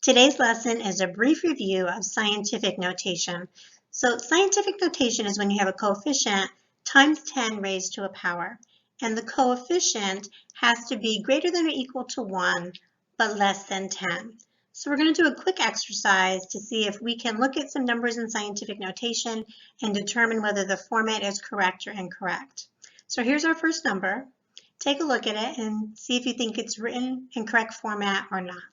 Today's lesson is a brief review of scientific notation. So scientific notation is when you have a coefficient times 10 raised to a power, and the coefficient has to be greater than or equal to 1, but less than 10. So we're going to do a quick exercise to see if we can look at some numbers in scientific notation and determine whether the format is correct or incorrect. So here's our first number. Take a look at it and see if you think it's written in correct format or not.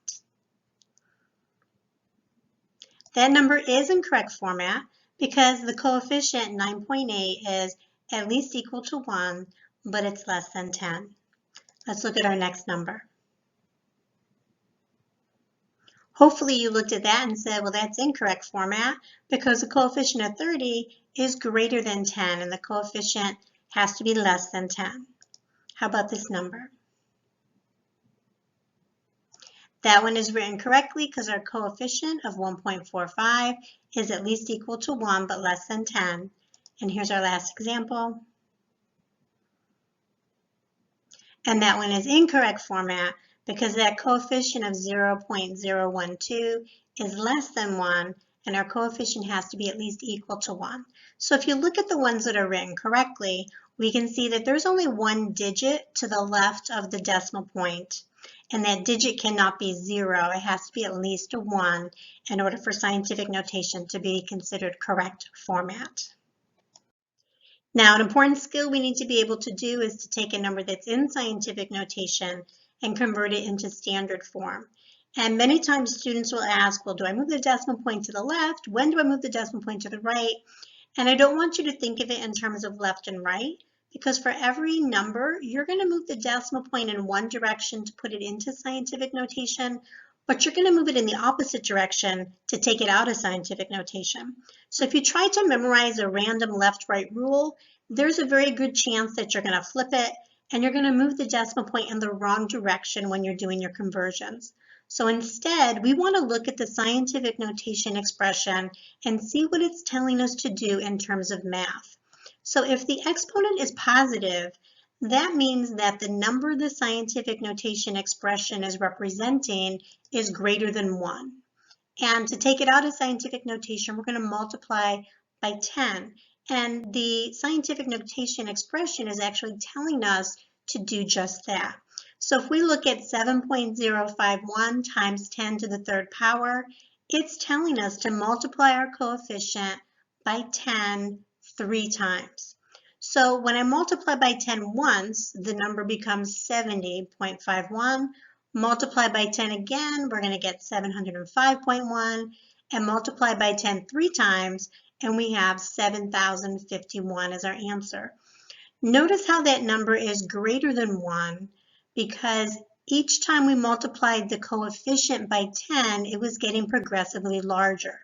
That number is in correct format because the coefficient 9.8 is at least equal to 1, but it's less than 10. Let's look at our next number. Hopefully you looked at that and said, well, that's incorrect format because the coefficient of 30 is greater than 10 and the coefficient has to be less than 10. How about this number? That one is written correctly because our coefficient of 1.45 is at least equal to 1 but less than 10. And here's our last example. And that one is incorrect format because that coefficient of 0.012 is less than 1 and our coefficient has to be at least equal to 1. So if you look at the ones that are written correctly, we can see that there's only one digit to the left of the decimal point. And that digit cannot be 0. It has to be at least a 1 in order for scientific notation to be considered correct format. Now, an important skill we need to be able to do is to take a number that's in scientific notation and convert it into standard form. And many times students will ask, well, do I move the decimal point to the left? When do I move the decimal point to the right? And I don't want you to think of it in terms of left and right, because for every number, you're going to move the decimal point in one direction to put it into scientific notation, but you're going to move it in the opposite direction to take it out of scientific notation. So if you try to memorize a random left-right rule, there's a very good chance that you're going to flip it and you're going to move the decimal point in the wrong direction when you're doing your conversions. So instead, we want to look at the scientific notation expression and see what it's telling us to do in terms of math. So if the exponent is positive, that means that the number the scientific notation expression is representing is greater than 1. And to take it out of scientific notation, we're going to multiply by 10. And the scientific notation expression is actually telling us to do just that. So if we look at 7.051 times 10 to the third power, it's telling us to multiply our coefficient by 10 3 times. So when I multiply by 10 once, the number becomes 70.51. Multiply by 10 again, we're going to get 705.1. And multiply by 10 3 times, and we have 7,051 as our answer. Notice how that number is greater than 1 because each time we multiplied the coefficient by 10, it was getting progressively larger.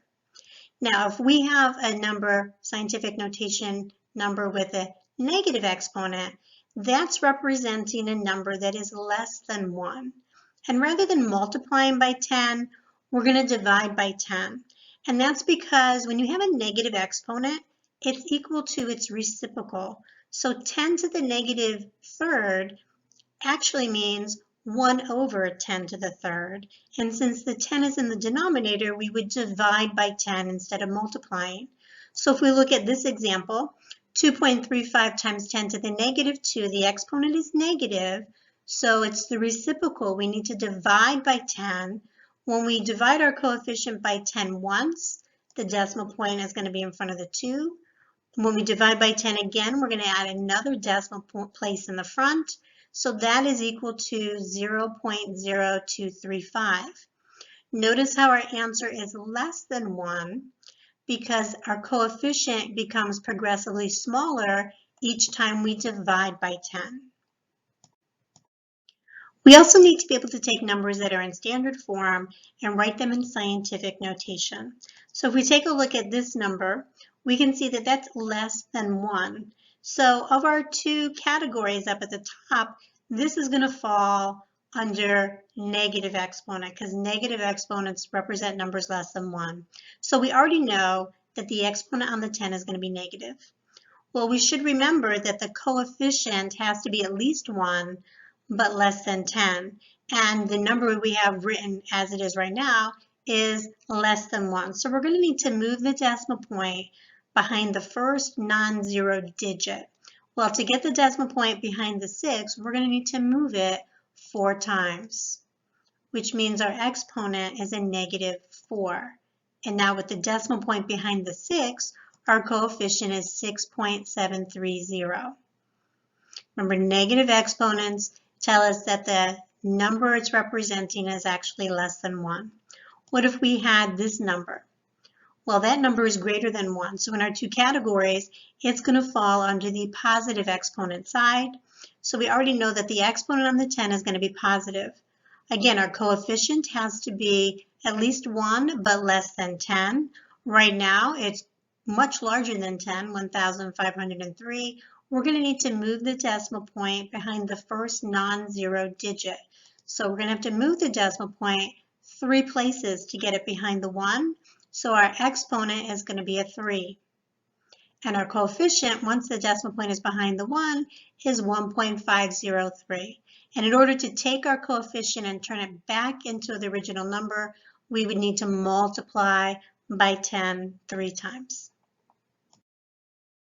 Now, if we have a number, scientific notation number with a negative exponent, that's representing a number that is less than 1. And rather than multiplying by 10, we're going to divide by 10. And that's because when you have a negative exponent, it's equal to its reciprocal. So 10 to the negative third actually means 1 over 10 to the third. And since the 10 is in the denominator, we would divide by 10 instead of multiplying. So if we look at this example, 2.35 times 10 to the negative 2, the exponent is negative, so it's the reciprocal. We need to divide by 10. When we divide our coefficient by 10 once, the decimal point is going to be in front of the 2. When we divide by 10 again, we're going to add another decimal place in the front. So that is equal to 0.0235. Notice how our answer is less than 1 because our coefficient becomes progressively smaller each time we divide by 10. We also need to be able to take numbers that are in standard form and write them in scientific notation. So if we take a look at this number, we can see that that's less than 1. So of our two categories up at the top, this is going to fall under negative exponent because negative exponents represent numbers less than 1. So we already know that the exponent on the 10 is going to be negative. Well, we should remember that the coefficient has to be at least 1, but less than 10. And the number we have written as it is right now is less than 1. So we're going to need to move the decimal point behind the first non-zero digit. Well, to get the decimal point behind the 6, we're going to need to move it 4 times, which means our exponent is a negative 4. And now with the decimal point behind the 6, our coefficient is 6.730. Remember, negative exponents tell us that the number it's representing is actually less than 1. What if we had this number? Well, that number is greater than 1. So in our two categories, it's going to fall under the positive exponent side. So we already know that the exponent on the 10 is going to be positive. Again, our coefficient has to be at least 1, but less than 10. Right now, it's much larger than 10, 1,503. We're going to need to move the decimal point behind the first non-zero digit. So we're going to have to move the decimal point 3 places to get it behind the 1. So our exponent is going to be a 3. And our coefficient, once the decimal point is behind the 1, is 1.503. And in order to take our coefficient and turn it back into the original number, we would need to multiply by 10 3 times.